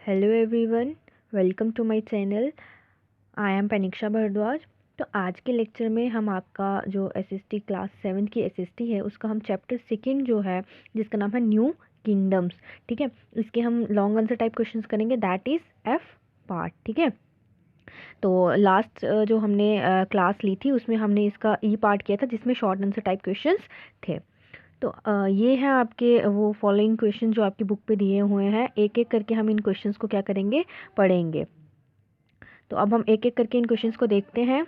Hello everyone, welcome to my channel. I am Paniksha Bhardwaj. तो आज के लेक्चर में हम आपका जो एसएसटी क्लास 7 की एसएसटी है उसका हम चैप्टर सेकंड जो है जिसका नाम है न्यू किंगडम्स, ठीक है, इसके हम लॉन्ग आंसर टाइप क्वेश्चंस करेंगे, दैट इज़ एफ पार्ट, ठीक है। तो लास्ट जो हमने क्लास ली थी उसमें हमने इसका ई पार्ट किया था जिसमें शॉर्ट आंसर टाइप क्वेश्चंस थे। तो ये हैं आपके वो फॉलोइंग क्वेश्चन जो आपकी बुक पे दिए हुए हैं। एक एक करके हम इन क्वेश्चंस को क्या करेंगे, पढ़ेंगे। तो अब हम एक एक करके इन क्वेश्चंस को देखते हैं।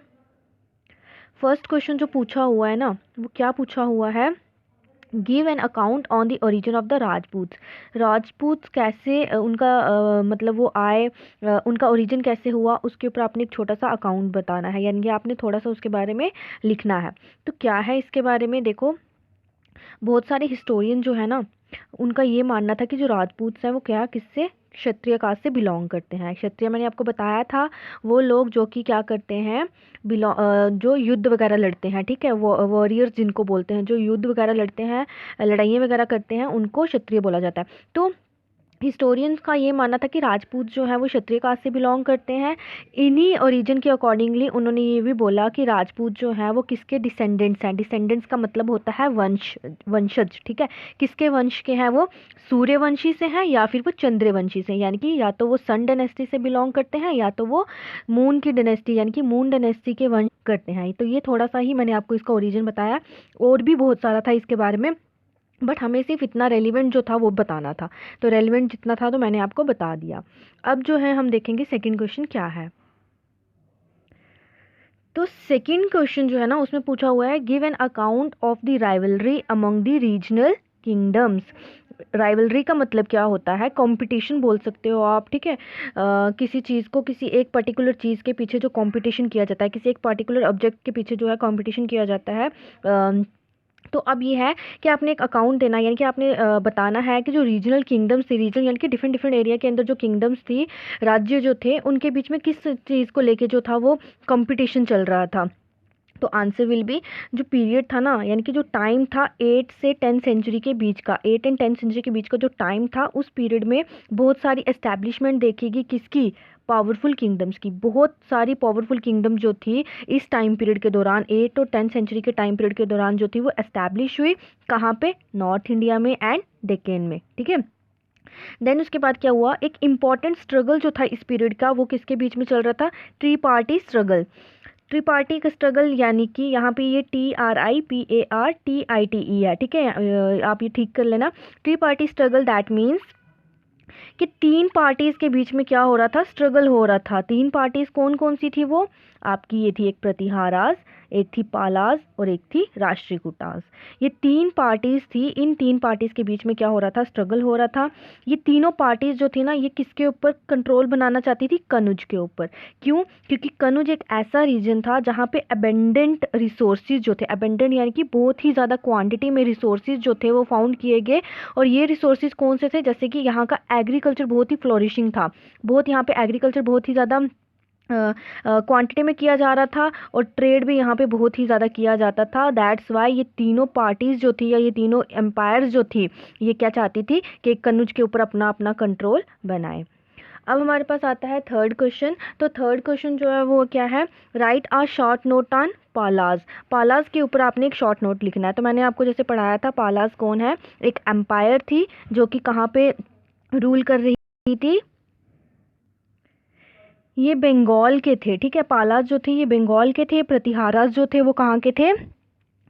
फर्स्ट क्वेश्चन जो पूछा हुआ है ना, वो क्या पूछा हुआ है, give an account on the origin of the Rajputs. Rajput कैसे उनका मतलब वो आए, उनका ओरिजिन कैसे हुआ, उसके ऊपर आपने एक छोटा सा अकाउंट बताना है, यानी कि आपने थोड़ा सा उसके बारे में लिखना है। तो क्या है इसके बारे में, देखो बहुत सारे हिस्टोरियन जो है ना उनका ये मानना था कि जो राजपूत हैं वो क्या किससे, क्षत्रिय कास्ट से बिलोंग करते हैं। क्षत्रिय मैंने आपको बताया था वो लोग जो कि क्या करते हैं, जो युद्ध वगैरह लड़ते हैं, ठीक है, वो वॉरियर्स जिनको बोलते हैं, जो युद्ध वगैरह लड़ते हैं, लड़ाइयाँ वगैरह करते हैं, उनको क्षत्रिय बोला जाता है। तो हिस्टोरियंस का ये मानना था कि राजपूत जो है वो क्षत्रिय कास्ट से बिलोंग करते हैं। इन्हीं ओरिजिन के अकॉर्डिंगली उन्होंने ये भी बोला कि राजपूत जो है वो किसके डिसेंडेंट्स हैं। डिसेंडेंट्स का मतलब होता है वंश, वंशज, ठीक है। किसके वंश के हैं वो, सूर्यवंशी से हैं या फिर वो चंद्रवंशी से, यानी कि या तो वो सन डायनेस्टी से बिलोंग करते हैं या तो वो मून की डायनेस्टी यानी कि मून डायनेस्टी के वंश करते हैं। तो ये थोड़ा सा ही मैंने आपको इसका ओरिजिन बताया, और भी बहुत सारा था इसके बारे में, बट हमें सिर्फ इतना रेलिवेंट जो था वो बताना था। तो रेलिवेंट जितना था तो मैंने आपको बता दिया। अब जो है हम देखेंगे सेकंड क्वेश्चन क्या है। तो सेकंड क्वेश्चन जो है ना उसमें पूछा हुआ है, give an account of the rivalry among the regional kingdoms. Rivalry का मतलब क्या होता है, कंपटीशन बोल सकते हो आप, ठीक है। किसी चीज़ को, किसी एक पर्टिकुलर चीज़ के पीछे जो कंपटीशन किया जाता है, किसी एक पर्टिकुलर ऑब्जेक्ट के पीछे जो है कंपटीशन किया जाता है। तो अब ये है कि आपने एक अकाउंट देना, यानी कि आपने बताना है कि जो रीजनल किंगडम्स थी, रीजनल यानी कि डिफरेंट डिफरेंट एरिया के अंदर जो किंगडम्स थी, राज्य जो थे, उनके बीच में किस चीज़ को लेके जो था वो कंपटीशन चल रहा था। तो आंसर विल बी, जो पीरियड था ना, यानी कि जो टाइम था 8 से 10 सेंचुरी के बीच का, 8 एंड 10 सेंचुरी के बीच का जो टाइम था, उस पीरियड में बहुत सारी एस्टैब्लिशमेंट देखेगी किसकी, पावरफुल किंगडम्स की। बहुत सारी पावरफुल किंगडम जो थी इस टाइम पीरियड के दौरान, 8 और 10 सेंचुरी के टाइम पीरियड के दौरान जो थी वो एस्टैब्लिश हुई। कहाँ पे, नॉर्थ इंडिया में एंड डेक्कन में, ठीक है। देन उसके बाद क्या हुआ, एक इंपॉर्टेंट स्ट्रगल जो था इस पीरियड का वो किसके बीच में चल रहा था, ट्री पार्टी स्ट्रगल। ट्रिपार्टी का स्ट्रगल, यानी कि यहाँ पे ये TRIPARTITE है, ठीक है, आप ये ठीक कर लेना। ट्रिपार्टी स्ट्रगल दैट मीन्स कि तीन पार्टीज के बीच में क्या हो रहा था, स्ट्रगल हो रहा था। तीन पार्टीज कौन कौन सी थी वो आपकी, ये थी एक प्रतिहारास, एक थी पालास और एक थी राष्ट्रीयकूटास। ये तीन पार्टीज थी, इन तीन पार्टीज के बीच में क्या हो रहा था, स्ट्रगल हो रहा था। ये तीनों पार्टीज जो थी ना ये किसके ऊपर कंट्रोल बनाना चाहती थी, कनुज के ऊपर। क्यों, क्योंकि कनुज एक ऐसा रीजन था जहाँ पे अबेंडेंट रिसोर्सेज जो थे, अबेंडेंट यानी कि बहुत ही ज़्यादा क्वांटिटी में रिसोर्सेज जो थे वो फाउंड किए गए। और ये रिसोर्सेज कौन से थे, जैसे कि यहाँ का एग्रीकल्चर बहुत ही फ्लोरिशिंग था, बहुत यहाँ पे एग्रीकल्चर बहुत ही ज़्यादा क्वांटिटी में किया जा रहा था, और ट्रेड भी यहाँ पे बहुत ही ज़्यादा किया जाता था। दैट्स वाई ये तीनों पार्टीज़ जो थी या ये तीनों एम्पायर्स जो थी ये क्या चाहती थी कि कनुज के ऊपर अपना अपना कंट्रोल बनाए। अब हमारे पास आता है थर्ड क्वेश्चन। तो थर्ड क्वेश्चन जो है वो क्या है, write a short note on पालाज। पालाज के ऊपर आपने एक शॉर्ट नोट लिखना है। तो मैंने आपको जैसे पढ़ाया था, पालाज कौन है, एक एम्पायर थी जो कि कहाँ पे रूल कर रही थी, ये बंगाल के थे, ठीक है। पालास जो थे ये बंगाल के थे, प्रतिहारास जो थे वो कहाँ के थे,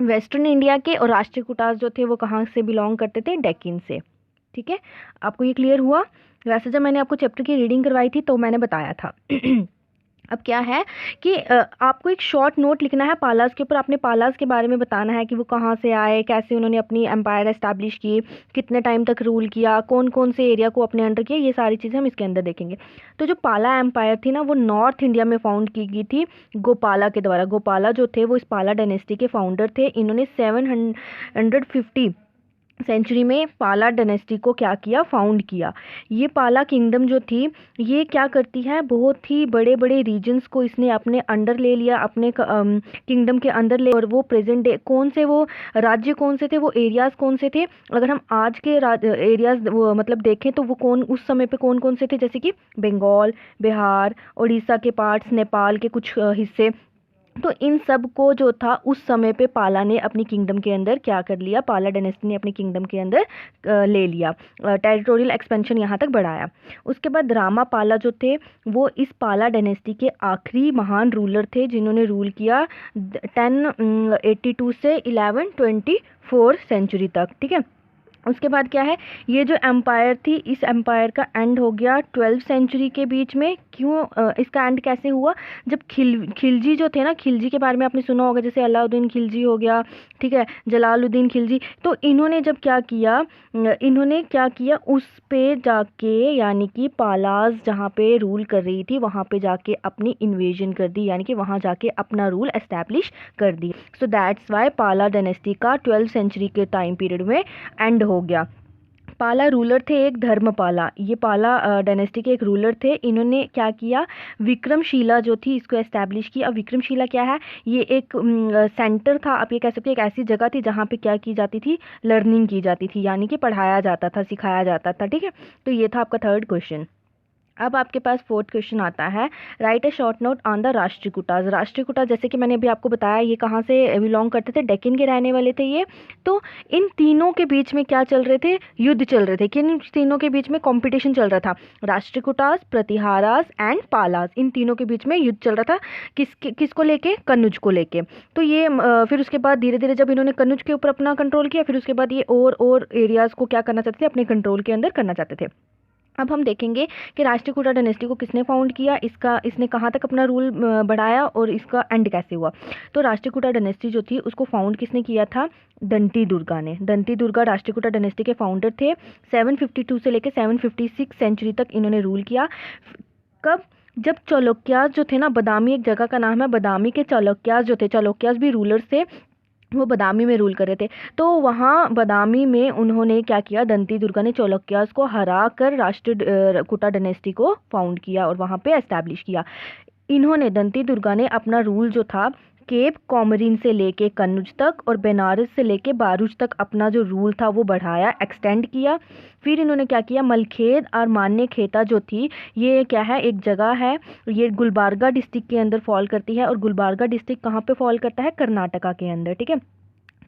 वेस्टर्न इंडिया के, और राष्ट्रकूटास जो थे वो कहाँ से बिलोंग करते थे, डेक्कन से, ठीक है। आपको ये क्लियर हुआ। वैसे जब मैंने आपको चैप्टर की रीडिंग करवाई थी तो मैंने बताया था। अब क्या है कि आपको एक शॉर्ट नोट लिखना है पालास के ऊपर। आपने पालास के बारे में बताना है कि वो कहाँ से आए, कैसे उन्होंने अपनी एम्पायर एस्टैब्लिश की, कितने टाइम तक रूल किया, कौन कौन से एरिया को अपने अंडर किया, ये सारी चीज़ें हम इसके अंदर देखेंगे। तो जो पाला एम्पायर थी ना वो नॉर्थ इंडिया में फाउंड की गई थी गोपाला के द्वारा। गोपाला जो थे वो इस पाला डायनेस्टी के फाउंडर थे। इन्होंने 750 सेंचुरी में पाला डायनेस्टी को क्या किया, फाउंड किया। ये पाला किंगडम जो थी ये क्या करती है, बहुत ही बड़े बड़े रीजन्स को इसने अपने अंडर ले लिया, अपने किंगडम के अंदर ले। और वो प्रेजेंट डे कौन से वो राज्य कौन से थे, वो एरियाज कौन से थे, अगर हम आज के एरियाज मतलब देखें तो वो कौन उस समय पे कौन कौन से थे, जैसे कि बंगाल, बिहार, उड़ीसा के पार्ट्स, नेपाल के कुछ हिस्से। तो इन सब को जो था उस समय पे पाला ने अपनी किंगडम के अंदर क्या कर लिया, पाला डायनेस्टी ने अपनी किंगडम के अंदर ले लिया, टेरिटोरियल एक्सपेंशन यहाँ तक बढ़ाया। उसके बाद रामा पाला जो थे वो इस पाला डायनेस्टी के आखिरी महान रूलर थे जिन्होंने रूल किया 1082 से 1124 सेंचुरी तक, ठीक है। उसके बाद क्या है, ये जो एम्पायर थी इस एम्पायर का एंड हो गया 12th सेंचुरी के बीच में। क्यों इसका एंड कैसे हुआ, जब खिलजी जो थे ना, खिलजी के बारे में आपने सुना होगा, जैसे अलाउद्दीन खिलजी हो गया, ठीक है, जलालुद्दीन खिलजी। तो इन्होंने जब क्या किया, इन्होंने क्या किया उस पे जाके, यानी कि पालास जहाँ पे रूल कर रही थी वहाँ पे जाके अपनी इन्वेजन कर दी, यानी कि वहाँ जाके अपना रूल एस्टैब्लिश कर दी। सो दैट्स वाई पाला डायनेस्टी का 12th सेंचुरी के टाइम पीरियड में एंड हो गया। पाला रूलर थे एक धर्मपाला, ये पाला डायनेस्टी के एक रूलर थे। इन्होंने क्या किया, विक्रमशिला जो थी इसको एस्टैब्लिश किया। अब विक्रमशिला क्या है, ये एक सेंटर था, आप ये कह सकते हैं, एक ऐसी जगह थी जहाँ पे क्या की जाती थी, लर्निंग की जाती थी, यानी कि पढ़ाया जाता था, सिखाया जाता था, ठीक है। तो ये था आपका थर्ड क्वेश्चन। अब आपके पास फोर्थ क्वेश्चन आता है, write a short note on the Rashtrakutas. Rashtrakuta जैसे कि मैंने अभी आपको बताया ये कहाँ से बिलोंग करते थे, डेक्कन के रहने वाले थे ये। तो इन तीनों के बीच में क्या चल रहे थे, युद्ध चल रहे थे। किन तीनों के बीच में कंपटीशन चल रहा था, राष्ट्रकूटाज, प्रतिहारास एंड पालास, इन तीनों के बीच में युद्ध चल रहा था। किसको लेके, कन्नुज को लेके। तो ये फिर उसके बाद धीरे धीरे जब इन्होंने कन्नुज के ऊपर अपना कंट्रोल किया, फिर उसके बाद ये और एरियाज को क्या करना चाहते थे, अपने कंट्रोल के अंदर करना चाहते थे। अब हम देखेंगे कि राष्ट्रकूटा डायनेस्टी को किसने फाउंड किया, इसने कहाँ तक अपना रूल बढ़ाया और इसका एंड कैसे हुआ। तो राष्ट्रकूटा डायनेस्टी जो थी उसको फाउंड किसने किया था, दंती दुर्गा ने। दंती दुर्गा राष्ट्रकूटा डायनेस्टी के फाउंडर थे। 752 से लेकर 756 सेंचुरी तक इन्होंने रूल किया। कब, जब चालुक्यास जो थे ना, बदामी एक जगह का नाम है, बदामी के चालुक्यास जो थे, चालुक्यास भी रूलर्स थे, वो बदामी में रूल कर रहे थे। तो वहाँ बदामी में उन्होंने क्या किया, दंती दुर्गा ने चालुक्यास को हरा कर राष्ट्रकूटा डायनेस्टी को फाउंड किया और वहाँ पे एस्टैब्लिश किया। इन्होंने, दंती दुर्गा ने अपना रूल जो था केप कॉमरिन से लेके कन्नुज तक और बनारस से लेके बारूच तक अपना जो रूल था वो बढ़ाया, एक्सटेंड किया। फिर इन्होंने क्या किया, मलखेद और मान्य खेता जो थी, ये क्या है, एक जगह है, ये गुलबर्गा डिस्ट्रिक्ट के अंदर फॉल करती है। और गुलबर्गा डिस्ट्रिक्ट कहाँ पे फॉल करता है, कर्नाटका के अंदर, ठीक है।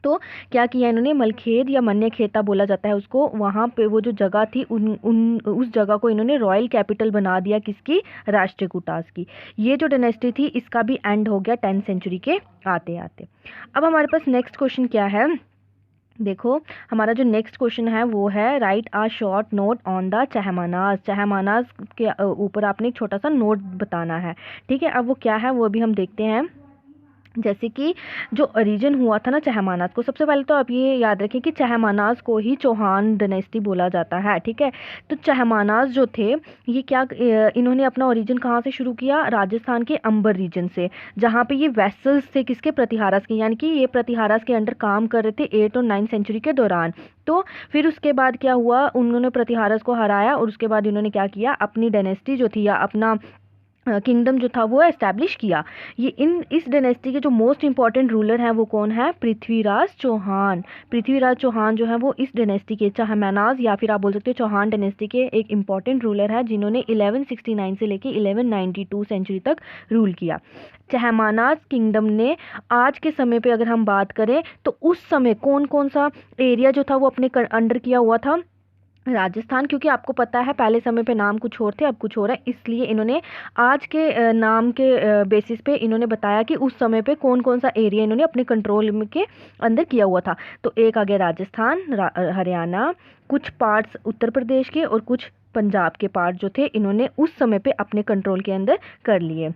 तो क्या किया इन्होंने, मलखेद या मन्य खेता बोला जाता है उसको, वहाँ पे वो जो जगह थी उस जगह को इन्होंने रॉयल कैपिटल बना दिया, किसकी, राष्ट्रकूटास की। ये जो डायनेस्टी थी इसका भी एंड हो गया 10th सेंचुरी के आते आते। अब हमारे पास नेक्स्ट क्वेश्चन क्या है, देखो हमारा जो नेक्स्ट क्वेश्चन है वो है, write a short note on the Chahamanas. Chahamanas के ऊपर आपने एक छोटा सा नोट बताना है, ठीक है। अब वो क्या है वो अभी हम देखते हैं। जैसे कि जो ओरिजिन हुआ था ना चहमानास को, सबसे पहले तो आप ये याद रखें कि चहमानास को ही चौहान डायनेस्टी बोला जाता है, ठीक है। तो चहमानास जो थे ये क्या, इन्होंने अपना ओरिजिन कहाँ से शुरू किया, राजस्थान के अंबर रीजन से, जहाँ पे ये वेसल्स थे किसके, प्रतिहारास के, यानी कि ये प्रतिहारास के अंडर काम कर रहे थे 8 और 9 सेंचुरी के दौरान। तो फिर उसके बाद क्या हुआ, उन्होंने प्रतिहारस को हराया और उसके बाद इन्होंने क्या किया, अपनी डायनेस्टी जो थी या अपना किंगडम जो था वो एस्टैब्लिश किया। ये इस डायनेस्टी के जो मोस्ट इंपॉर्टेंट रूलर हैं वो कौन है, पृथ्वीराज चौहान। पृथ्वीराज चौहान जो है वो इस डायनेस्टी के, चहमानास या फिर आप बोल सकते हो चौहान डायनेस्टी के एक इंपॉर्टेंट रूलर है, जिन्होंने 1169 से लेके 1192 सेंचुरी तक रूल किया। चहमानास किंगडम ने आज के समय पे अगर हम बात करें तो उस समय कौन कौन सा एरिया जो था वो अपने अंडर किया हुआ था, राजस्थान, क्योंकि आपको पता है पहले समय पे नाम कुछ और थे अब कुछ और है, इसलिए इन्होंने आज के नाम के बेसिस पे इन्होंने बताया कि उस समय पे कौन कौन सा एरिया इन्होंने अपने कंट्रोल के अंदर किया हुआ था। तो एक आ गया राजस्थान, हरियाणा, कुछ पार्ट्स उत्तर प्रदेश के और कुछ पंजाब के पार्ट जो थे इन्होंने उस समय पे अपने कंट्रोल के अंदर कर लिए।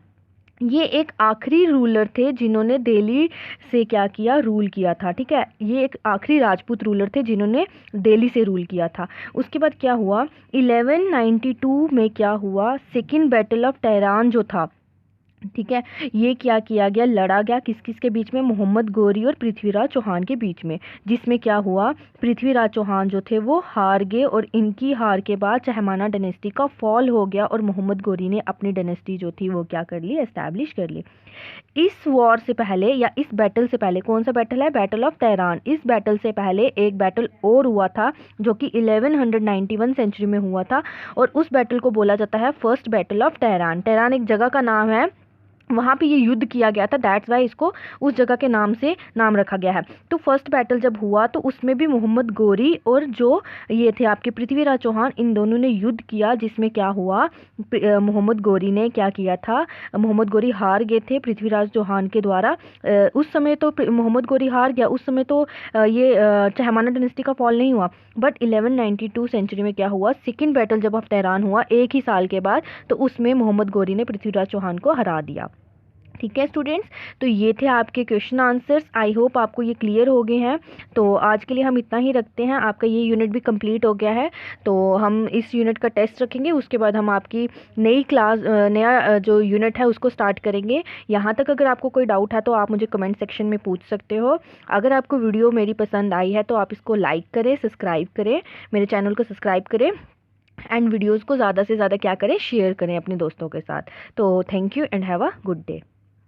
ये एक आखिरी रूलर थे जिन्होंने दिल्ली से क्या किया, रूल किया था, ठीक है। ये एक आखिरी राजपूत रूलर थे जिन्होंने दिल्ली से रूल किया था। उसके बाद क्या हुआ, 1192 में क्या हुआ, सेकेंड बैटल ऑफ तेहरान जो था, ठीक है। ये क्या किया गया, लड़ा गया किस किस के बीच में, मोहम्मद गौरी और पृथ्वीराज चौहान के बीच में, जिसमें क्या हुआ, पृथ्वीराज चौहान जो थे वो हार गए और इनकी हार के बाद चहमाना डायनेस्टी का फॉल हो गया और मोहम्मद गौरी ने अपनी डायनेस्टी जो थी वो क्या कर ली, एस्टैब्लिश कर ली। इस वॉर से पहले या इस बैटल से पहले, कौन सा बैटल है, बैटल ऑफ तेहरान, इस बैटल से पहले एक बैटल और हुआ था जो कि 1191 सेंचुरी में हुआ था और उस बैटल को बोला जाता है first battle of Tehran. Tehran एक जगह का नाम है, वहाँ पे ये युद्ध किया गया था, दैट्स वाई इसको उस जगह के नाम से नाम रखा गया है। तो फर्स्ट बैटल जब हुआ तो उसमें भी मोहम्मद गौरी और जो ये थे आपके पृथ्वीराज चौहान, इन दोनों ने युद्ध किया, जिसमें क्या हुआ, मोहम्मद गौरी ने क्या किया था, मोहम्मद गौरी हार गए थे पृथ्वीराज चौहान के द्वारा। उस समय तो मोहम्मद गौरी हार गया, उस समय तो ये चहमाना डायनेस्टी का फॉल नहीं हुआ। बट 1192 सेंचुरी में क्या हुआ, सेकंड बैटल जब ऑफ तेहरान हुआ एक ही साल के बाद, तो उसमें मोहम्मद गौरी ने पृथ्वीराज चौहान को हरा दिया। ठीक है स्टूडेंट्स, तो ये थे आपके क्वेश्चन आंसर्स। आई होप आपको ये क्लियर हो गए हैं। तो आज के लिए हम इतना ही रखते हैं, आपका ये यूनिट भी कंप्लीट हो गया है। तो हम इस यूनिट का टेस्ट रखेंगे, उसके बाद हम आपकी नई क्लास नया जो यूनिट है उसको स्टार्ट करेंगे। यहाँ तक अगर आपको कोई डाउट है तो आप मुझे कमेंट सेक्शन में पूछ सकते हो। अगर आपको वीडियो मेरी पसंद आई है तो आप इसको लाइक करें, सब्सक्राइब करें, मेरे चैनल को सब्सक्राइब करें एंड वीडियोज़ को ज़्यादा से ज़्यादा क्या करें, शेयर करें अपने दोस्तों के साथ। तो thank you and have a good day.